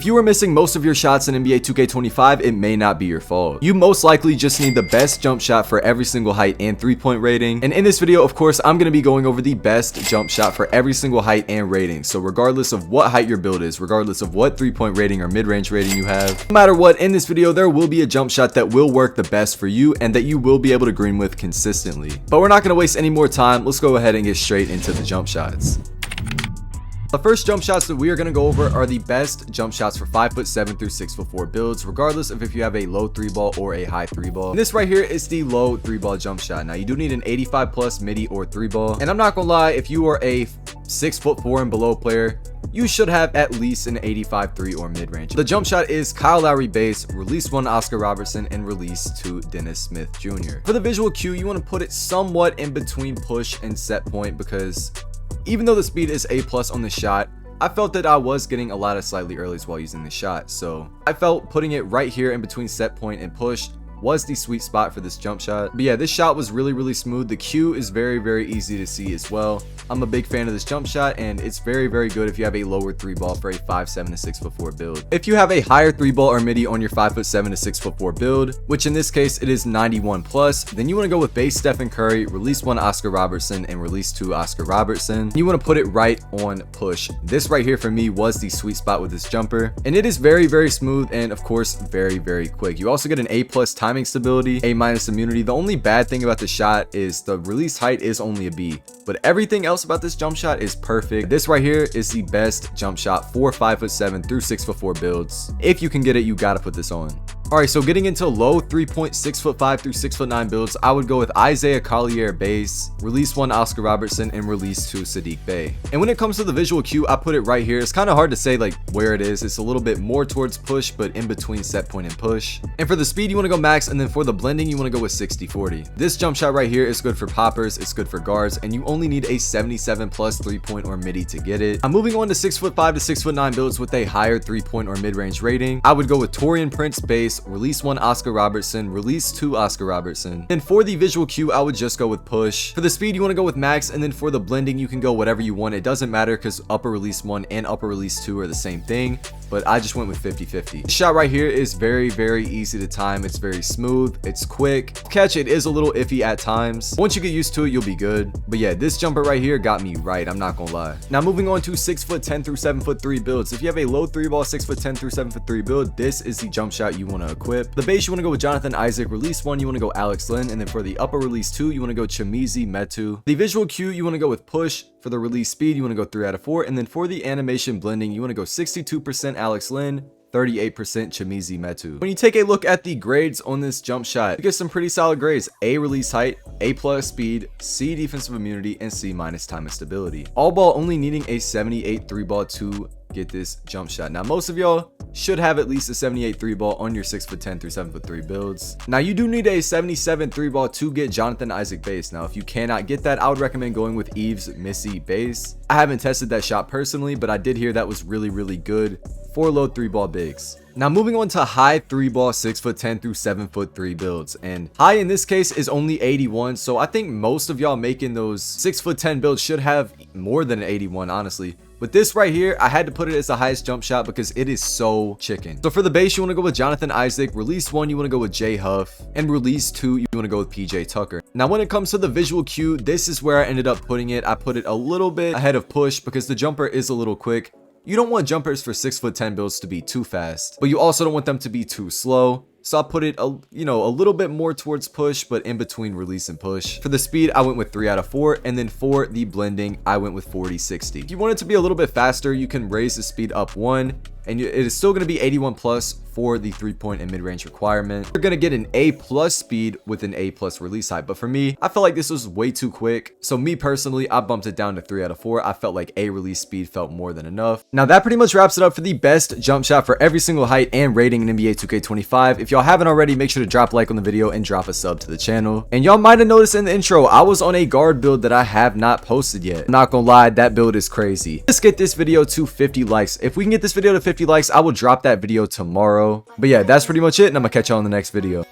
If you are missing most of your shots in NBA 2K25, it may not be your fault. You most likely just need the best jump shot for every single height and 3-point rating. And in this video, of course, I'm going to be going over the best jump shot for every single height and rating. So regardless of what height your build is, regardless of what 3-point rating or mid-range rating you have, no matter what, in this video, there will be a jump shot that will work the best for you and that you will be able to green with consistently. But we're not going to waste any more time. Let's go ahead and get straight into the jump shots. The first jump shots that we are going to go over are the best jump shots for 5'7" through 6'4" builds, regardless of if you have a low 3-ball or a high 3-ball. And this right here is the low 3-ball jump shot. Now you do need an 85 plus midi or 3-ball. And I'm not gonna lie, if you are a 6'4" and below player, you should have at least an 85 3 or mid-range. The jump shot is Kyle Lowry base, release 1 Oscar Robertson, and release 2 Dennis Smith Jr. For the visual cue, you want to put it somewhat in between push and set point, because even though the speed is A+ on the shot, I felt that I was getting a lot of slightly earlies while using the shot. So I felt putting it right here in between set point and push was the sweet spot for this jump shot. But yeah, this shot was really smooth. The cue is very easy to see as well. I'm a big fan of this jump shot, and it's very good if you have a lower 3-ball for a 5'7" to 6'4" build. If you have a higher 3-ball or midi on your 5'7" to 6'4" build, which in this case it is 91 plus, then you want to go with base Stephen Curry, release 1 Oscar Robertson, and release 2 Oscar Robertson. You want to put it right on push. This right here for me was the sweet spot with this jumper, and it is very smooth and of course very quick. You also get an A+ timing stability, A- immunity. The only bad thing about the shot is the release height is only a B, but everything else about this jump shot is perfect. This right here is the best jump shot for 5'7" through 6'4" builds. If you can get it, you gotta put this on. Alright, so getting into low 3-point 6'5" through 6'9" builds, I would go with Isaiah Collier base, release 1 Oscar Robertson, and release 2 Sadiq Bey. And when it comes to the visual cue, I put it right here. It's kind of hard to say like where it is. It's a little bit more towards push, but in between set point and push. And for the speed, you want to go max, and then for the blending, you want to go with 60-40. This jump shot right here is good for poppers, it's good for guards, and you only need a 77 plus 3-point or midi to get it. I'm moving on to 6'5" to 6'9" builds with a higher 3-point or mid-range rating. I would go with Taurean Prince base, release 1 Oscar Robertson, release 2 Oscar Robertson. And for the visual cue, I would just go with push. For the speed, you want to go with max, and then for the blending, you can go whatever you want. It doesn't matter because upper release 1 and upper release 2 are the same thing, but I just went with 50-50. This shot right here is very easy to time. It's very smooth, it's quick. Catch it is a little iffy at times. Once you get used to it, you'll be good. But yeah, this jumper right here got me right, I'm not gonna lie. Now moving on to 6'10" through 7'3" builds. If you have a low 3-ball 6'10" through 7'3" build, this is the jump shot you want to equip. The base, you want to go with Jonathan Isaac, release 1, you want to go Alex Lynn, and then for the upper release 2, you want to go Chimizi Metu. The visual cue, you want to go with push. For the release speed, you want to go 3 out of 4, and then for the animation blending, you want to go 62% Alex Lynn, 38% Chimizi Metu. When you take a look at the grades on this jump shot, you get some pretty solid grades. A release height, A+ speed, C defensive immunity, and C- time and stability. All ball only needing a 78 3-ball to get this jump shot. Now most of y'all should have at least a 78 3-ball on your 6'10" through 7'3" builds. Now you do need a 77 3-ball to get Jonathan Isaac base. Now if you cannot get that, I would recommend going with Eve's Missy base. I haven't tested that shot personally, but I did hear that was really good for low 3-ball bigs. Now moving on to high 3-ball 6'10" through 7'3" builds, and high in this case is only 81, so I think most of y'all making those 6'10" builds should have more than an 81 honestly. But this right here, I had to put it as the highest jump shot because it is so chicken. So for the base, you want to go with Jonathan Isaac, release 1, you want to go with Jay Huff, and release 2, you want to go with PJ Tucker. Now when it comes to the visual cue, this is where I ended up putting it. I put it a little bit ahead of push because the jumper is a little quick. You don't want jumpers for 6'10" builds to be too fast, but you also don't want them to be too slow. So I put it a little bit more towards push, but in between release and push. For the speed, I went with 3 out of 4, and then for the blending, I went with 40-60. If you want it to be a little bit faster, you can raise the speed up 1, and it is still going to be 81 plus for the 3-point and mid-range requirement. You're going to get an A+ speed with an A+ release height, but for me, I felt like this was way too quick. So me personally, I bumped it down to 3 out of 4. I felt like A release speed felt more than enough. Now that pretty much wraps it up for the best jump shot for every single height and rating in NBA 2K25. If y'all haven't already, make sure to drop a like on the video and drop a sub to the channel. And y'all might have noticed in the intro, I was on a guard build that I have not posted yet. I'm not gonna lie, that build is crazy. Let's get this video to 50 likes. If we can get this video to 50 likes, I will drop that video tomorrow. But yeah, that's pretty much it, and I'm gonna catch y'all in the next video.